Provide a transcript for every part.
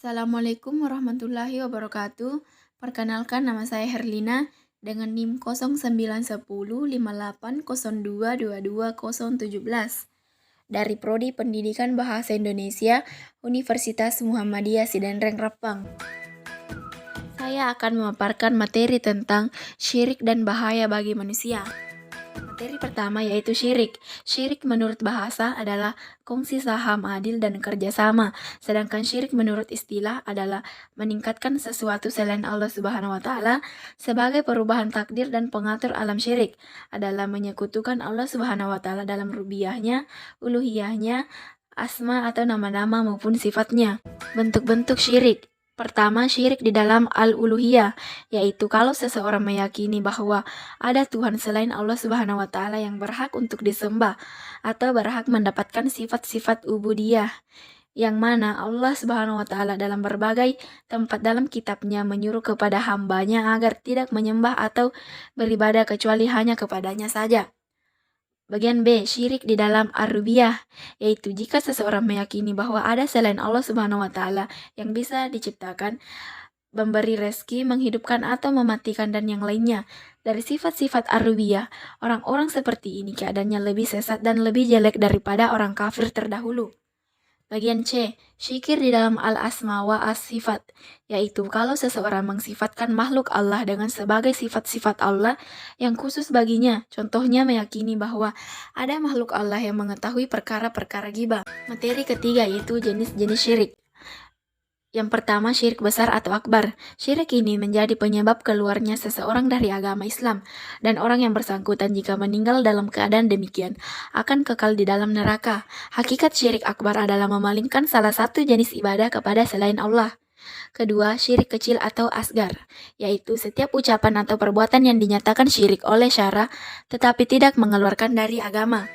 Assalamualaikum warahmatullahi wabarakatuh. Perkenalkan, nama saya Herlina dengan NIM 09105802222017 dari Prodi Pendidikan Bahasa Indonesia Universitas Muhammadiyah Sidenreng Repang. Saya akan memaparkan materi tentang syirik dan bahaya bagi manusia. Materi pertama yaitu syirik. Syirik menurut bahasa adalah kongsi saham adil dan kerjasama, sedangkan syirik menurut istilah adalah meningkatkan sesuatu selain Allah Subhanahu wa Ta'ala sebagai perubahan takdir, dan pengatur alam syirik adalah menyekutukan Allah Subhanahu wa Ta'ala dalam rububiyahnya, uluhiyahnya, asma atau nama-nama maupun sifatnya. Bentuk-bentuk syirik. Pertama, syirik di dalam al-uluhiyah, yaitu kalau seseorang meyakini bahwa ada Tuhan selain Allah Subhanahu wa Ta'ala yang berhak untuk disembah atau berhak mendapatkan sifat-sifat ubudiyah, yang mana Allah Subhanahu wa Ta'ala dalam berbagai tempat dalam kitabnya menyuruh kepada hambanya agar tidak menyembah atau beribadah kecuali hanya kepadanya saja. Bagian B, syirik di dalam ar-rububiyah, yaitu jika seseorang meyakini bahwa ada selain Allah Subhanahu wa Ta'ala yang bisa diciptakan, memberi rezeki, menghidupkan atau mematikan, dan yang lainnya. Dari sifat-sifat ar-rububiyah, orang-orang seperti ini keadaannya lebih sesat dan lebih jelek daripada orang kafir terdahulu. Bagian C, syikir di dalam al-asma wa as-sifat, yaitu kalau seseorang mensifatkan makhluk Allah dengan sebagai sifat-sifat Allah yang khusus baginya. Contohnya meyakini bahwa ada makhluk Allah yang mengetahui perkara-perkara ghibah. Materi ketiga yaitu jenis-jenis syirik. Yang pertama, syirik besar atau akbar. Syirik ini menjadi penyebab keluarnya seseorang dari agama Islam, dan orang yang bersangkutan jika meninggal dalam keadaan demikian akan kekal di dalam neraka. Hakikat syirik akbar adalah memalingkan salah satu jenis ibadah kepada selain Allah. Kedua, syirik kecil atau asgar, yaitu setiap ucapan atau perbuatan yang dinyatakan syirik oleh syara tetapi tidak mengeluarkan dari agama.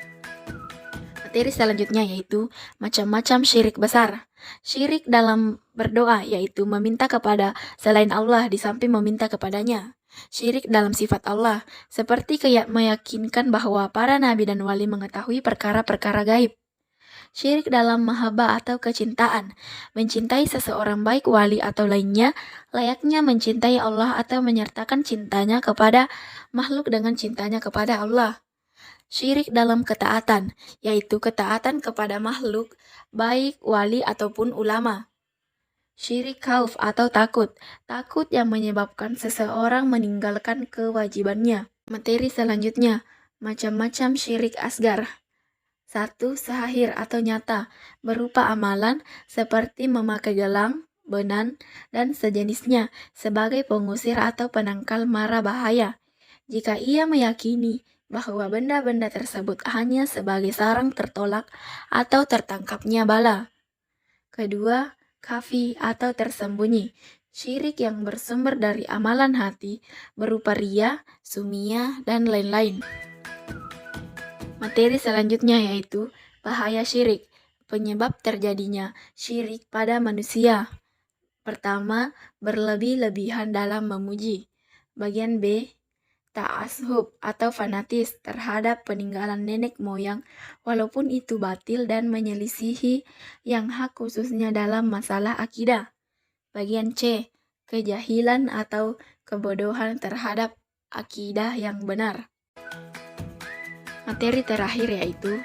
Materi selanjutnya yaitu macam-macam syirik besar. Syirik dalam berdoa, yaitu meminta kepada selain Allah di samping meminta kepadanya. Syirik dalam sifat Allah, seperti meyakinkan bahwa para nabi dan wali mengetahui perkara-perkara gaib. Syirik dalam mahabbah atau kecintaan, mencintai seseorang baik wali atau lainnya, layaknya mencintai Allah atau menyertakan cintanya kepada makhluk dengan cintanya kepada Allah. Syirik dalam ketaatan, yaitu ketaatan kepada makhluk, baik wali ataupun ulama. Syirik khauf atau takut, takut yang menyebabkan seseorang meninggalkan kewajibannya. Materi selanjutnya, macam-macam syirik asgar. 1. Sahir atau nyata, berupa amalan seperti memakai gelang, benang, dan sejenisnya sebagai pengusir atau penangkal mara bahaya. Jika ia meyakini bahwa benda-benda tersebut hanya sebagai sarang tertolak atau tertangkapnya bala. Kedua, khafi atau tersembunyi, syirik yang bersumber dari amalan hati berupa riya, sumiyah, dan lain-lain. Materi selanjutnya yaitu bahaya syirik, penyebab terjadinya syirik pada manusia. Pertama, berlebih-lebihan dalam memuji. Bagian B, ta'assub atau fanatis terhadap peninggalan nenek moyang walaupun itu batil dan menyelisihi yang hak khususnya dalam masalah akidah. Bagian C, kejahilan atau kebodohan terhadap akidah yang benar. Materi terakhir yaitu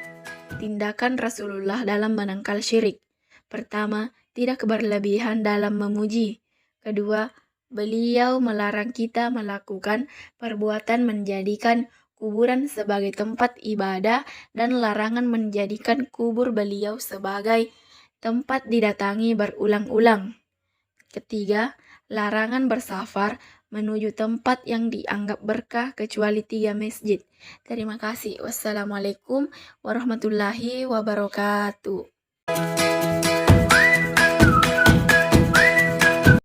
tindakan Rasulullah dalam menangkal syirik. Pertama, tidak berlebihan dalam memuji. Kedua, beliau melarang kita melakukan perbuatan menjadikan kuburan sebagai tempat ibadah dan larangan menjadikan kubur beliau sebagai tempat didatangi berulang-ulang. Ketiga, larangan bersafar menuju tempat yang dianggap berkah kecuali 3 masjid. Terima kasih. Wassalamualaikum warahmatullahi wabarakatuh.